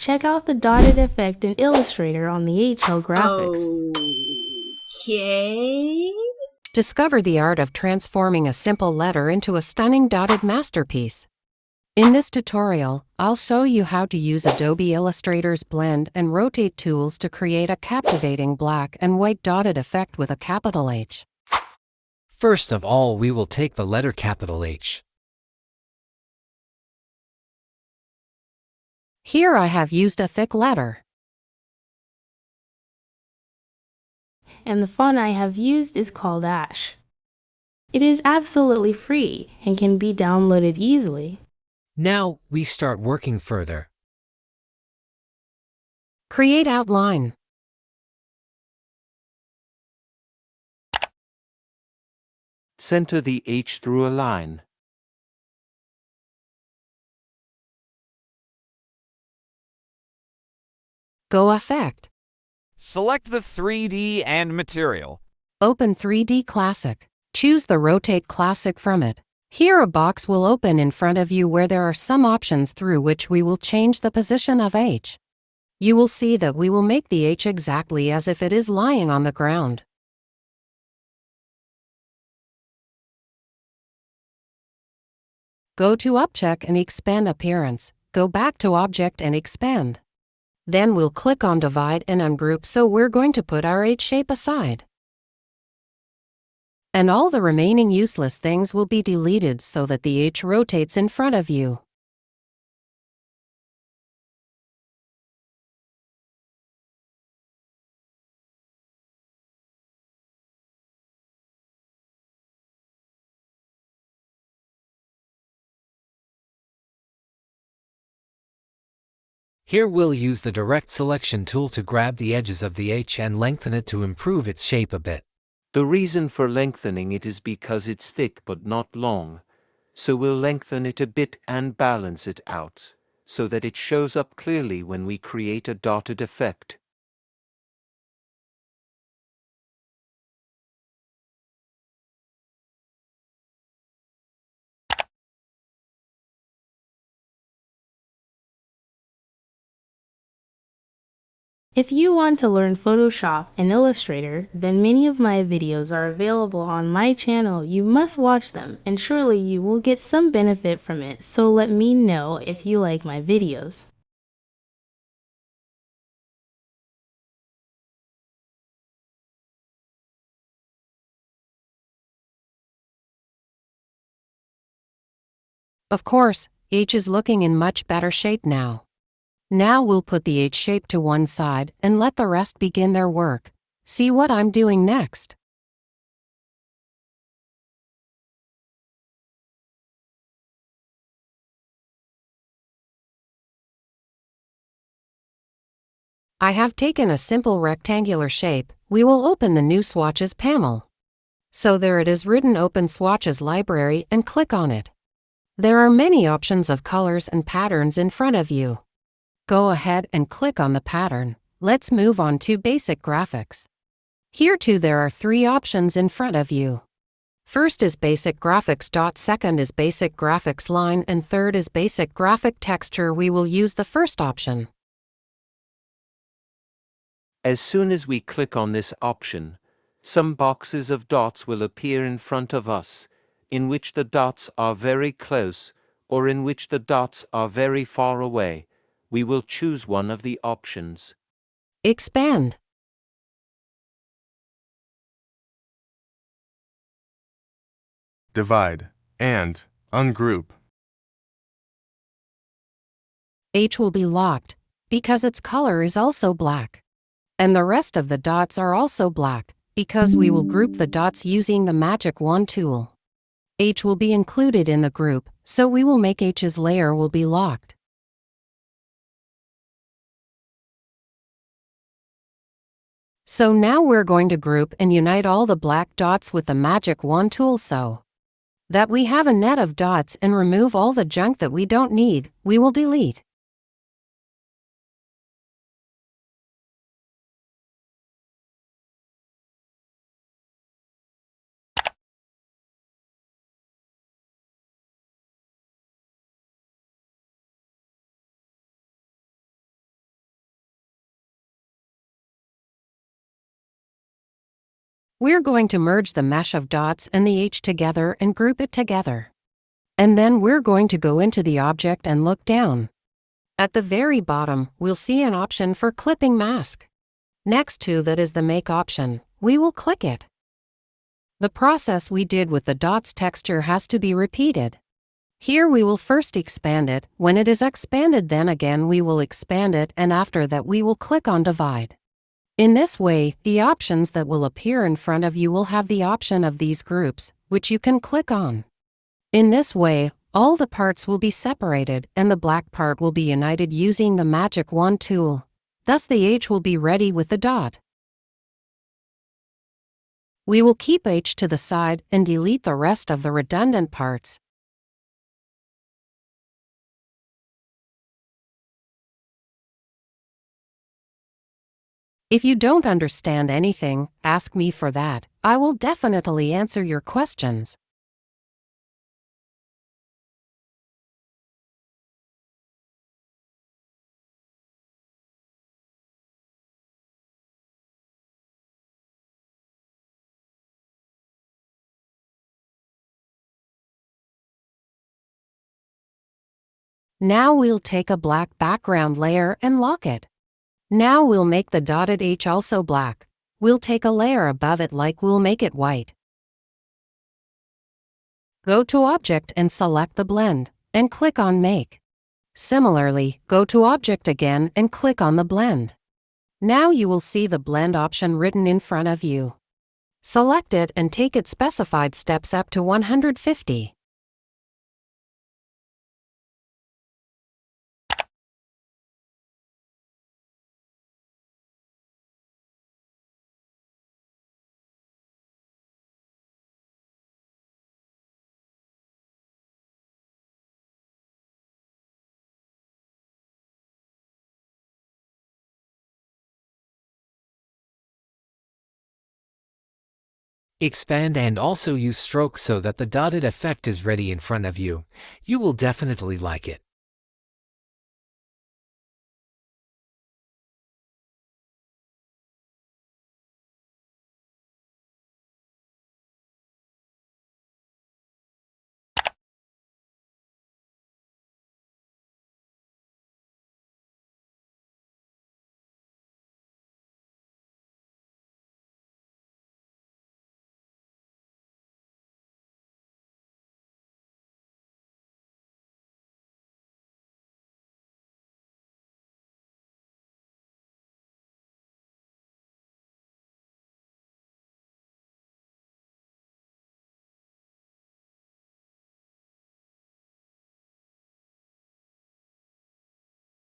check out the dotted effect in Illustrator on the HLGRAPHICS. Okay. Discover the art of transforming a simple letter into a stunning dotted masterpiece. In this tutorial, I'll show you how to use Adobe Illustrator's blend and rotate tools to create a captivating black and white dotted effect with a capital H. First of all, we will take the letter capital H. Here I have used a thick letter. And the font I have used is called Ash. It is absolutely free and can be downloaded easily. Now, we start working further. Create outline. Center the H through a line. Go Effect. Select the 3D and material. Open 3D Classic. Choose the Rotate Classic from it. Here a box will open in front of you where there are some options through which we will change the position of H. You will see that we will make the H exactly as if it is lying on the ground. Go to Object and Expand Appearance. Go back to Object and Expand. Then we'll click on Divide and Ungroup, so we're going to put our H shape aside. And all the remaining useless things will be deleted so that the H rotates in front of you. Here we'll use the Direct Selection tool to grab the edges of the H and lengthen it to improve its shape a bit. The reason for lengthening it is because it's thick but not long, so we'll lengthen it a bit and balance it out, so that it shows up clearly when we create a dotted effect. If you want to learn Photoshop and Illustrator, then many of my videos are available on my channel. You must watch them, and surely you will get some benefit from it, so let me know if you like my videos. Of course, H is looking in much better shape now. Now we'll put the H shape to one side and let the rest begin their work. See what I'm doing next. I have taken a simple rectangular shape. We will open the new Swatches panel. So there it is written, Open Swatches Library, and click on it. There are many options of colors and patterns in front of you. Go ahead and click on the pattern. Let's move on to Basic Graphics. Here too there are three options in front of you. First is Basic Graphics. Second is Basic Graphics Line, and third is Basic Graphic Texture. We will use the first option. As soon as we click on this option, some boxes of dots will appear in front of us, in which the dots are very close or in which the dots are very far away. We will choose one of the options. Expand. Divide and ungroup. H will be locked because its color is also black. And the rest of the dots are also black because we will group the dots using the Magic Wand tool. H will be included in the group, so we will make H's layer will be locked. So now we're going to group and unite all the black dots with the Magic Wand tool so that we have a net of dots, and remove all the junk that we don't need. We will delete. We're going to merge the mesh of dots and the H together and group it together. And then we're going to go into the object and look down. At the very bottom, we'll see an option for clipping mask. Next to that is the Make option. We will click it. The process we did with the dots texture has to be repeated. Here we will first expand it. When it is expanded, then again we will expand it, and after that we will click on Divide. In this way, the options that will appear in front of you will have the option of these groups, which you can click on. In this way, all the parts will be separated and the black part will be united using the Magic Wand tool. Thus the H will be ready with the dot. We will keep H to the side and delete the rest of the redundant parts. If you don't understand anything, ask me for that. I will definitely answer your questions. Now we'll take a black background layer and lock it. Now we'll make the dotted H also black. We'll take a layer above it like we'll make it white. Go to Object and select the blend, and click on Make. Similarly, go to Object again and click on the blend. Now you will see the blend option written in front of you. Select it and take its specified steps up to 150. Expand and also use strokes so that the dotted effect is ready in front of you. You will definitely like it.